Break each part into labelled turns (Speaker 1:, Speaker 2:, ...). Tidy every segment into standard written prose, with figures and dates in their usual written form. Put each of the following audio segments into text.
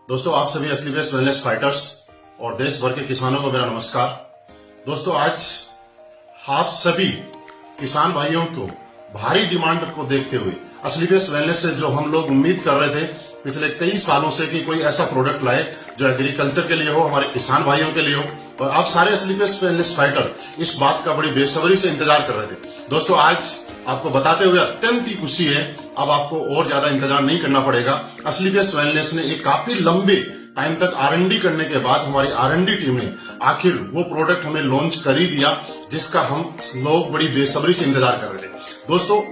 Speaker 1: दोस्तों, आप सभी असली बेस्ट वेलनेस फाइटर्स और देश भर के किसानों को मेरा नमस्कार। दोस्तों, आज आप सभी किसान भाइयों को भारी डिमांड को देखते हुए असली बेस्ट वेलनेस से जो हम लोग उम्मीद कर रहे थे पिछले कई सालों से कि कोई ऐसा प्रोडक्ट लाए जो एग्रीकल्चर के लिए हो, हमारे किसान भाइयों के लिए हो, और आप सारे असली बेस्ट वेलनेस फाइटर इस बात का बड़ी बेसब्री से इंतजार कर रहे थे। दोस्तों, आज आपको बताते हुए अत्यंत ही खुशी है, अब आपको और ज्यादा इंतजार नहीं करना पड़ेगा। असली बेस्ट वेलनेस ने एक काफी लंबे टाइम तक R&D करने के बाद हमारी R&D टीम ने आखिर वो प्रोडक्ट हमें लॉन्च कर ही दिया जिसका हम लोग बड़ी बेसब्री से इंतजार कर रहे थे। दोस्तों,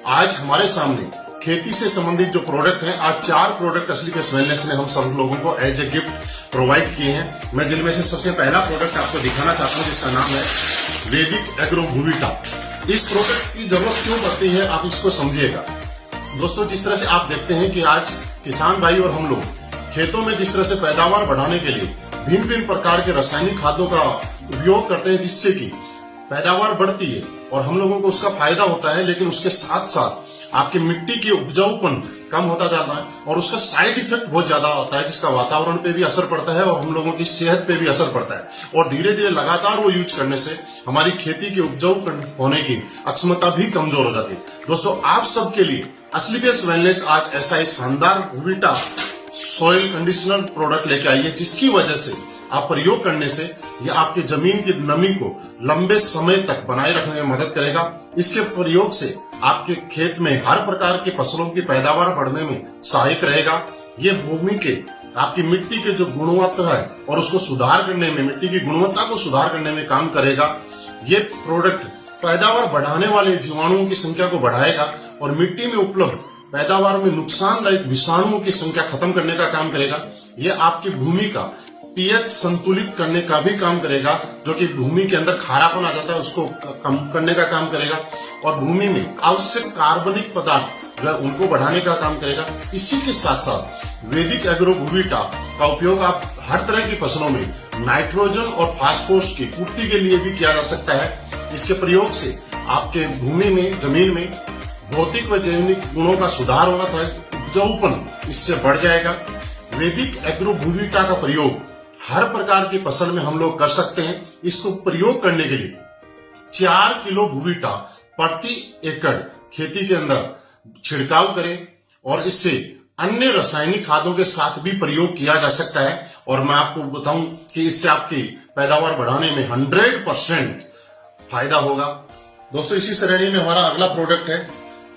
Speaker 1: आज हमारे सामने खेती से संबंधित जो प्रोडक्ट हैं, आज 4 प्रोडक्ट असली बेस्ट वेलनेस ने हम सब लोगों को एज ए गिफ्ट प्रोवाइड किए हैं। मैं जिनमें से सबसे पहला प्रोडक्ट आपको दिखाना चाहता हूं जिसका नाम है वैदिक एग्रो भूविटा। इस प्रोडक्ट की जरूरत क्यों पड़ती है आप इसको समझिएगा। दोस्तों, जिस तरह से आप देखते हैं कि आज किसान भाई और हम लोग खेतों में जिस तरह से पैदावार बढ़ाने के लिए भिन्न भिन्न प्रकार के रासायनिक खादों का उपयोग करते हैं जिससे कि पैदावार बढ़ती है और हम लोगों को उसका फायदा होता है, लेकिन उसके साथ साथ आपकी मिट्टी की उपजाऊपन कम होता जाता है और उसका साइड इफेक्ट बहुत ज्यादा होता है जिसका वातावरण पे भी असर पड़ता है और हम लोगों की सेहत पे भी असर पड़ता है। और धीरे धीरे लगातार वो यूज करने से हमारी खेती के उपजाऊ होने की अक्षमता भी कमजोर हो जाती है। दोस्तों, आप सबके लिए असली बेस्ट वेलनेस आज ऐसा एक शानदार भूविटा सॉइल कंडीशनर प्रोडक्ट लेके आई है जिसकी वजह से आप प्रयोग करने से यह आपकी जमीन की नमी को लंबे समय तक बनाए रखने में मदद करेगा। इसके प्रयोग से आपके खेत में हर प्रकार के फसलों की पैदावार बढ़ने में सहायक रहेगा। ये भूमि के आपकी मिट्टी के जो गुणवत्ता है और उसको सुधार करने में, मिट्टी की गुणवत्ता को सुधार करने में काम करेगा। ये प्रोडक्ट पैदावार बढ़ाने वाले जीवाणुओं की संख्या को बढ़ाएगा और मिट्टी में उपलब्ध पैदावार में नुकसानदायक विषाणुओं की संख्या खत्म करने का काम करेगा। ये आपकी भूमि का पीएच संतुलित करने का भी काम करेगा, जो कि भूमि के अंदर खारापन आ जाता है उसको कम करने का काम करेगा और भूमि में आवश्यक कार्बनिक पदार्थ जो है उनको बढ़ाने का काम करेगा। इसी के साथ साथ वैदिक एग्रो भूविटा का उपयोग आप हर तरह की फसलों में नाइट्रोजन और फास्फोरस की पूर्ति के लिए भी किया जा सकता है। इसके प्रयोग से आपके भूमि में, जमीन में भौतिक व जैविक गुणों का सुधार होगा था, उपजाऊपन इससे बढ़ जाएगा। वैदिक एग्रो भूविटा का प्रयोग हर प्रकार की फसल में हम लोग कर सकते हैं। इसको प्रयोग करने के लिए 4 किलो भूविटा प्रति एकड़ खेती के अंदर छिड़काव करें और इससे अन्य रासायनिक खादों के साथ भी प्रयोग किया जा सकता है। और मैं आपको बताऊं कि इससे आपकी पैदावार बढ़ाने में 100% फायदा होगा। दोस्तों, इसी श्रेणी में हमारा अगला प्रोडक्ट है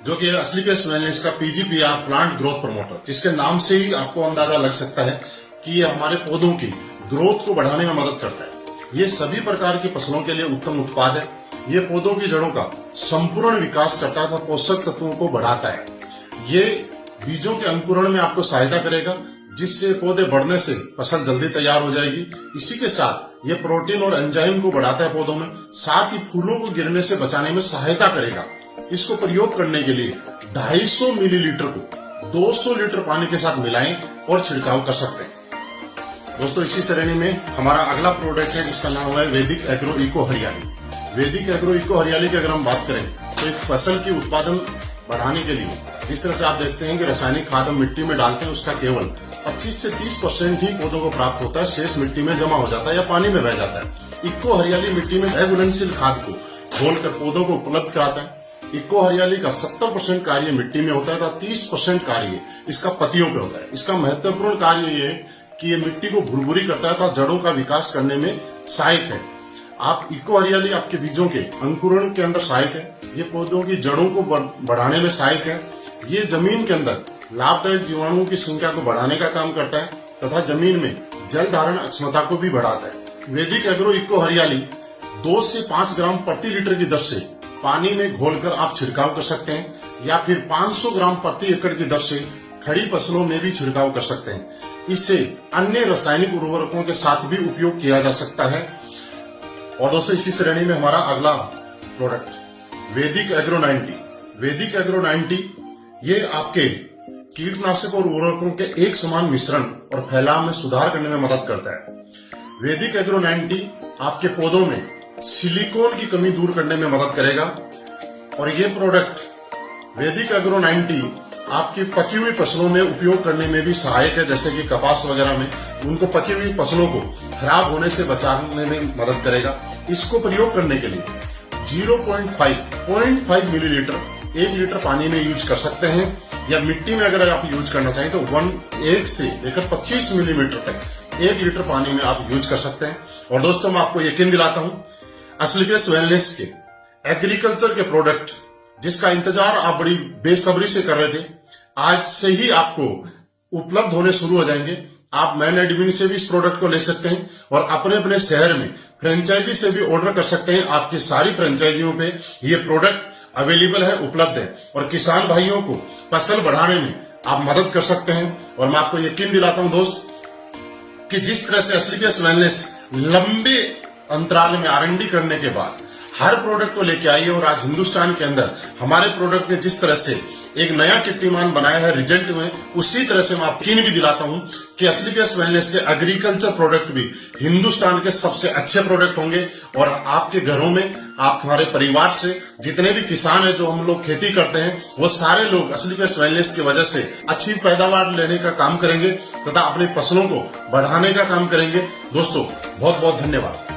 Speaker 1: जो कि असली बेस्ट वेलनेस का PGPR प्लांट ग्रोथ प्रमोटर, जिसके नाम से ही आपको अंदाजा लग सकता है कि ये हमारे पौधों की ग्रोथ को बढ़ाने में मदद करता है। ये सभी प्रकार की फसलों के लिए उत्तम उत्पाद है। ये पौधों की जड़ों का संपूर्ण विकास करता है, पोषक तत्वों को बढ़ाता है। ये बीजों के अंकुरण में आपको सहायता करेगा जिससे पौधे बढ़ने से फसल जल्दी तैयार हो जाएगी। इसी के साथ ये प्रोटीन और एंजाइम को बढ़ाता है पौधों में, साथ ही फूलों को गिरने से बचाने में सहायता करेगा। इसको प्रयोग करने के लिए 250 मिलीलीटर को 200 लीटर पानी के साथ मिलाएं और छिड़काव कर सकते हैं। दोस्तों, इसी श्रेणी में हमारा अगला प्रोडक्ट है जिसका नाम है वैदिक एग्रो इको हरियाली। वैदिक एग्रो इको हरियाली की अगर हम बात करें तो एक फसल की उत्पादन बढ़ाने के लिए जिस तरह से आप देखते हैं कि रासायनिक खाद हम मिट्टी में डालते हैं, उसका केवल 25 से 30% ही पौधों को प्राप्त होता है, शेष मिट्टी में जमा हो जाता है या पानी में बह जाता है। इको हरियाली मिट्टी में घुलनशील खाद को घोलकर पौधों को उपलब्ध कराता है। इको हरियाली का 70% कार्य मिट्टी में होता है तो 30% कार्य इसका पत्तियों पे होता है। इसका महत्वपूर्ण कार्य ये है कि ये मिट्टी को भुरभुरी करता है तो जड़ों का विकास करने में सहायक है। आप इको हरियाली आपके बीजों के अंकुरण के अंदर सहायक है। ये पौधों की जड़ों को बढ़ाने में सहायक है। ये जमीन के अंदर लाभदायक जीवाणुओं की संख्या को बढ़ाने का काम करता है तथा जमीन में जल धारण क्षमता को भी बढ़ाता है। वैदिक एग्रो इको हरियाली 2 से 5 ग्राम प्रति लीटर की दर से पानी में घोलकर आप छिड़काव कर सकते हैं या फिर 500 ग्राम प्रति एकड़ की दर से खड़ी फसलों में भी छिड़काव कर सकते हैं। इससे अन्य रासायनिक उर्वरकों के साथ भी उपयोग किया जा सकता है। और दोस्तों, इसी श्रेणी में हमारा अगला प्रोडक्ट वैदिक एग्रो 90। वैदिक एग्रो 90 ये आपके कीटनाशक और उर्वरकों के एक समान मिश्रण और फैलाव में सुधार करने में मदद करता है। वैदिक एग्रो 90 आपके पौधों में सिलिकॉन की कमी दूर करने में मदद करेगा और ये प्रोडक्ट वैदिक एग्रो 90 आपकी पकी हुई फसलों में उपयोग करने में भी सहायक है, जैसे कि कपास वगैरह में उनको पकी हुई फसलों को खराब होने से बचाने में मदद करेगा। इसको प्रयोग करने के लिए 0.5 मिलीलीटर 1 लीटर पानी में यूज कर सकते हैं, या मिट्टी में अगर आप यूज करना चाहें तो 1 से लेकर 25 मिलीमीटर तक 1 लीटर पानी में आप यूज कर सकते हैं। और दोस्तों मैं आपको यकीन दिलाता हूं, असलीपियस वेलनेस के एग्रीकल्चर के प्रोडक्ट जिसका इंतजार आप बड़ी बेसब्री से कर रहे थे, आज से ही आपको उपलब्ध होने शुरू हो जाएंगे। आप मैन एडमिन से भी इस प्रोडक्ट को ले सकते हैं और अपने अपने शहर में फ्रेंचाइजी से भी ऑर्डर कर सकते हैं। आपकी सारी फ्रेंचाइजियों पे ये प्रोडक्ट अवेलेबल है, उपलब्ध है, और किसान भाइयों को फसल बढ़ाने में आप मदद कर सकते हैं। और मैं आपको यकीन दिलाता हूं दोस्त कि जिस तरह से असलीपियस वेलनेस लंबे अंतराल में R&D करने के बाद हर प्रोडक्ट को लेके आई है, और आज हिंदुस्तान के अंदर हमारे प्रोडक्ट ने जिस तरह से एक नया कीर्तिमान बनाया है रिजल्ट में, उसी तरह से मैं आपको यकीन भी दिलाता हूं कि असलीपियस वेलनेस के एग्रीकल्चर प्रोडक्ट भी हिंदुस्तान के सबसे अच्छे प्रोडक्ट होंगे। और आपके घरों में, आप हमारे परिवार से जितने भी किसान है जो हम लोग खेती करते हैं, वो सारे लोग असलीपियस वेलनेस की वजह से अच्छी पैदावार लेने का काम करेंगे तथा अपनी फसलों को बढ़ाने का काम करेंगे। दोस्तों बहुत बहुत धन्यवाद।